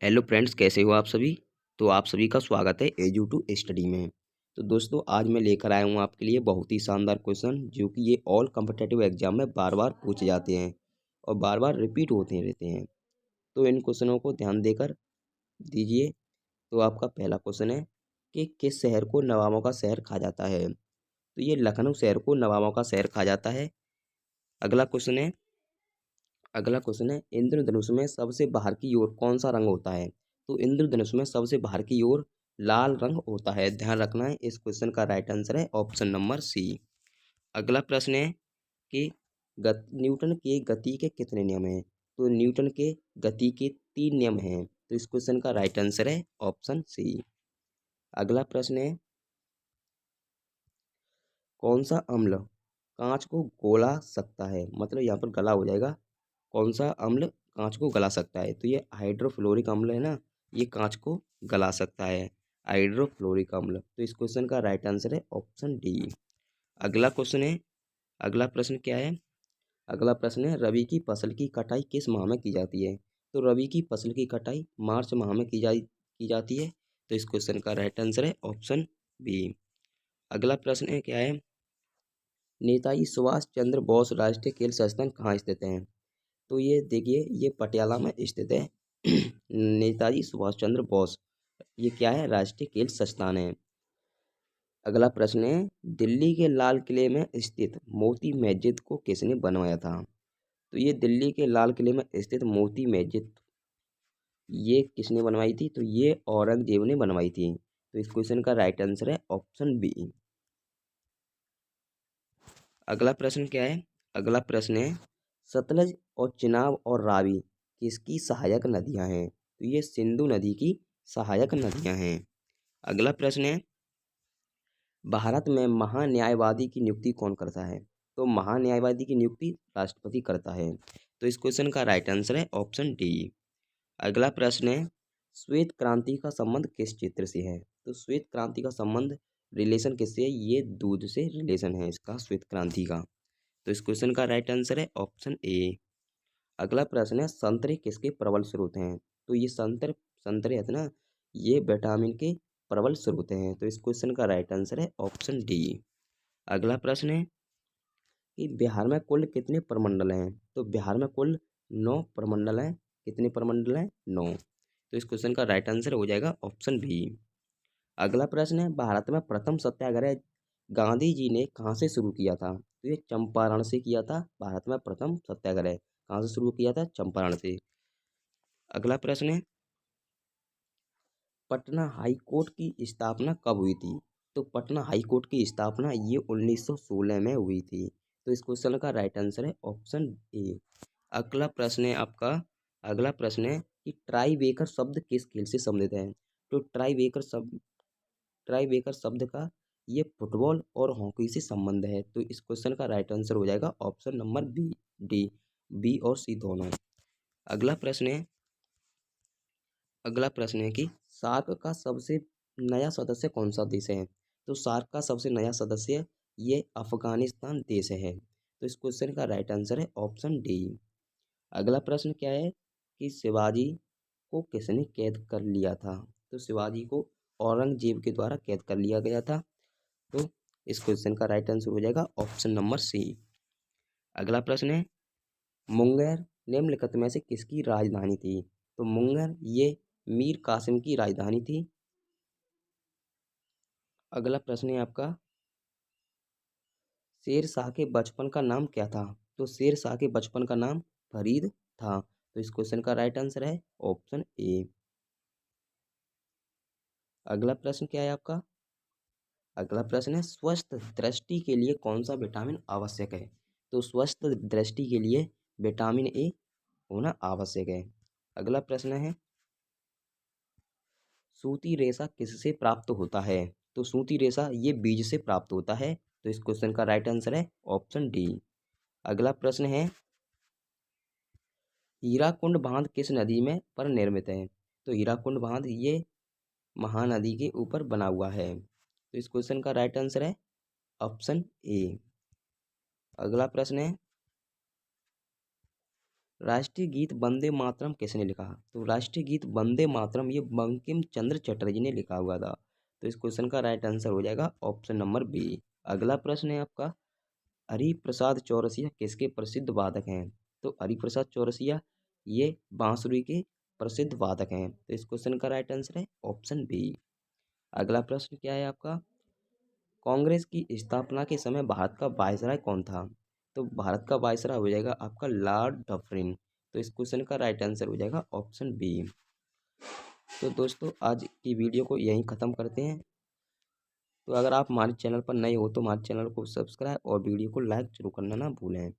Hello friends, कैसे हो आप सभी। तो आप सभी का स्वागत है एजू टू स्टडी में। तो दोस्तों, आज मैं लेकर आया हूँ आपके लिए बहुत ही शानदार क्वेश्चन, जो कि ये ऑल कॉम्पिटिटिव एग्जाम में बार बार पूछे जाते हैं और बार बार रिपीट होते रहते हैं। तो इन क्वेश्चनों को ध्यान देकर दीजिए। तो आपका पहला क्वेश्चन है कि किस शहर को नवाबों का शहर कहा जाता है। तो ये लखनऊ शहर को नवाबों का शहर कहा जाता है। अगला क्वेश्चन है अगला क्वेश्चन है इंद्रधनुष में सबसे बाहर की ओर कौन सा रंग होता है। तो इंद्रधनुष में सबसे बाहर की ओर लाल रंग होता है। ध्यान रखना है, इस क्वेश्चन का राइट आंसर है ऑप्शन नंबर सी। अगला प्रश्न है कि न्यूटन के गति के कितने नियम हैं। तो न्यूटन के गति के 3 नियम हैं। तो इस क्वेश्चन का राइट आंसर है ऑप्शन सी। अगला प्रश्न है कौन सा अम्ल कांच को गोला सकता है। मतलब यहाँ पर गला हो जाएगा, कौन सा अम्ल कांच को गला सकता है। तो ये हाइड्रोफ्लोरिक अम्ल है ना, ये कांच को गला सकता है, हाइड्रोफ्लोरिक अम्ल। तो इस क्वेश्चन का राइट आंसर है ऑप्शन डी। अगला क्वेश्चन है अगला प्रश्न क्या है। अगला प्रश्न है रबी की फसल की कटाई किस माह में की जाती है। तो रबी की फसल की कटाई मार्च माह में की जाती है। तो इस क्वेश्चन का राइट आंसर है ऑप्शन बी। अगला प्रश्न है क्या है, नेताजी सुभाष चंद्र बोस राष्ट्रीय खेल संस्थान कहाँ स्थित है। तो ये देखिए, ये पटियाला में स्थित है। नेताजी सुभाष चंद्र बोस, ये क्या है, राष्ट्रीय खेल संस्थान है। अगला प्रश्न है दिल्ली के लाल किले में स्थित मोती मस्जिद को किसने बनवाया था। तो ये दिल्ली के लाल किले में स्थित मोती मस्जिद, ये किसने बनवाई थी। तो ये औरंगजेब ने बनवाई थी। तो इस क्वेश्चन का राइट आंसर है ऑप्शन बी। अगला प्रश्न क्या है। अगला प्रश्न है सतलज और चिनाब और रावी किसकी सहायक नदियां हैं। तो ये सिंधु नदी की सहायक नदियां हैं। अगला प्रश्न है भारत में महान्यायवादी की नियुक्ति कौन करता है। तो महान्यायवादी की नियुक्ति राष्ट्रपति करता है। तो इस क्वेश्चन का राइट आंसर है ऑप्शन डी। अगला प्रश्न है श्वेत क्रांति का संबंध किस चित्र से है। तो श्वेत क्रांति का संबंध रिलेशन किससे है, ये दूध से रिलेशन है इसका, श्वेत क्रांति का। तो इस क्वेश्चन का राइट आंसर है ऑप्शन ए। अगला प्रश्न है संतरे किसके प्रबल स्रोत हैं। तो ये संतरे है ना, ये विटामिन के प्रबल स्रोत हैं। तो इस क्वेश्चन का राइट आंसर है ऑप्शन डी। अगला प्रश्न है कि बिहार में कुल कितने प्रमंडल हैं। तो बिहार में कुल 9 प्रमंडल हैं। कितने प्रमंडल हैं, 9। तो इस क्वेश्चन का राइट आंसर हो जाएगा ऑप्शन बी। अगला प्रश्न है भारत में प्रथम सत्याग्रह गांधी जी ने कहाँ से शुरू किया था। तो ये चंपारण से किया था। भारत में प्रथम सत्याग्रह कहाँ से शुरू किया था, चंपारण से। अगला प्रश्न है पटना हाई कोर्ट की स्थापना कब हुई थी। तो पटना हाई कोर्ट की स्थापना ये 1916 में हुई थी। तो इस क्वेश्चन का राइट आंसर है ऑप्शन ए। अगला प्रश्न है आपका अगला प्रश्न है कि ट्राई बेकर शब्द किस खेल से संबंधित है। तो ट्राई बेकर शब्द का ये फुटबॉल और हॉकी से संबंध है। तो इस क्वेश्चन का राइट आंसर हो जाएगा option number B. D, B और सी दोनों। अगला प्रश्न है अगला प्रश्न है कि सार्क का सबसे नया सदस्य कौन सा देश है। तो सार्क का सबसे नया सदस्य ये अफगानिस्तान देश है। तो इस क्वेश्चन का राइट आंसर है ऑप्शन डी। अगला प्रश्न क्या है कि शिवाजी को किसने कैद कर लिया था। तो शिवाजी को औरंगजेब के द्वारा कैद कर लिया गया था। तो इस क्वेश्चन का राइट आंसर हो जाएगा ऑप्शन नंबर सी। अगला प्रश्न है मुंगेर निम्नलिखित में से किसकी राजधानी थी। तो मुंगेर ये मीर कासिम की राजधानी थी। अगला प्रश्न है आपका शेर शाह के बचपन का नाम क्या था। तो शेर शाह के बचपन का नाम फरीद था। तो इस क्वेश्चन का राइट आंसर है ऑप्शन ए। अगला प्रश्न क्या है आपका अगला प्रश्न है स्वस्थ दृष्टि के लिए कौन सा विटामिन आवश्यक है। तो स्वस्थ दृष्टि के लिए विटामिन ए होना आवश्यक है। अगला प्रश्न है सूती रेशा किससे प्राप्त होता है। तो सूती रेशा ये बीज से प्राप्त होता है। तो इस क्वेश्चन का राइट आंसर है ऑप्शन डी। अगला प्रश्न है हीराकुंड बांध किस नदी में पर निर्मित है। तो हीराकुंड बांध ये महानदी के ऊपर बना हुआ है। तो इस क्वेश्चन का राइट आंसर है ऑप्शन ए। अगला प्रश्न है राष्ट्रीय गीत वंदे मातरम किसने लिखा? तो राष्ट्रीय गीत वंदे मातरम ये बंकिम चंद्र चटर्जी ने लिखा हुआ था। तो इस क्वेश्चन का राइट आंसर हो जाएगा ऑप्शन नंबर बी। अगला प्रश्न है आपका, हरिप्रसाद चौरसिया किसके प्रसिद्ध वादक हैं? तो हरिप्रसाद चौरसिया ये बांसुरी के प्रसिद्ध वादक हैं। तो इस क्वेश्चन का राइट आंसर है ऑप्शन बी। अगला प्रश्न क्या है आपका, कांग्रेस की स्थापना के समय भारत का वायसराय कौन था? तो भारत का वायसराय हो जाएगा आपका लॉर्ड डफरिन। तो इस क्वेश्चन का राइट आंसर हो जाएगा ऑप्शन बी। तो दोस्तों आज की वीडियो को यहीं ख़त्म करते हैं। तो अगर आप हमारे चैनल पर नए हो तो हमारे चैनल को सब्सक्राइब और वीडियो को लाइक जरूर करना ना भूलें।